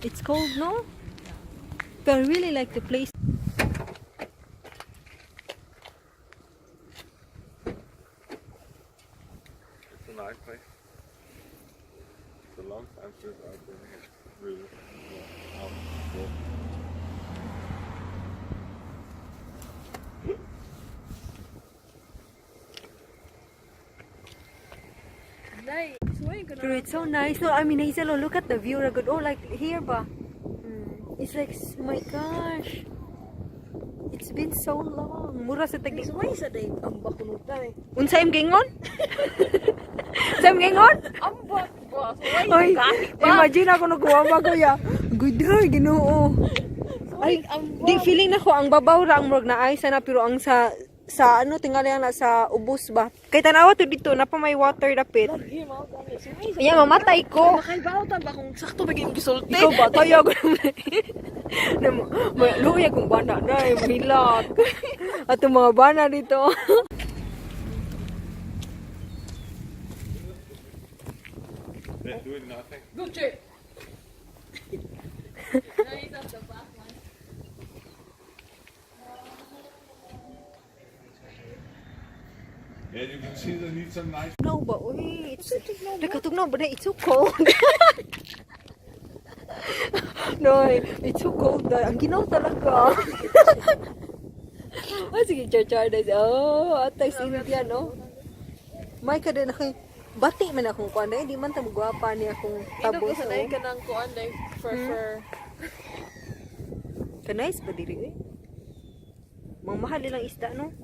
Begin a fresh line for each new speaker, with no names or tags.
It's cold, no? But I really like the place.
It's a nice place. It's a long time since I've been here. Really. Yeah.
Pero it's so nice. No, I mean, Hazel, look at the view. Oh, like here ba? It's like, oh my gosh. It's been so long. Mura sa tagli.
Why sa day ang bakunod na eh?
Unsa im gingon? Unsa im gingon?
Ambak ba?
Oy, imagine ako nagkuwama kuya. Good day, Ginoo. Ay, di feeling na ko ang babaw ra ang murag na ay sana pero ang sa ano tingali na sa ubos ba. Kay tanawa to dito na pa may water dapit.
Lagi mo gani.
Iya mamatay ko.
Makaibaw ta ba kung sakto bigay gisulti?
Ikaw ba tayo ko na luya kung bana na mahilak. At mga bana dito.
They're doing nothing.
Good shit.
Yeah, you can see they need some nice.
No ba? Uy, it's nakatugnaw ba na? It's so cold. No, it's so cold. Ang ginaw talaga. Oh, sige, char-char na siya. Oh, atay si India, no? May ka din ako. Bati man akong kuwan. Hindi man ta magwapa niya akong tabos.
Ito ko sanay ka ng kuan day for
Kanais ba diri eh? Mga mahal nilang isda, no?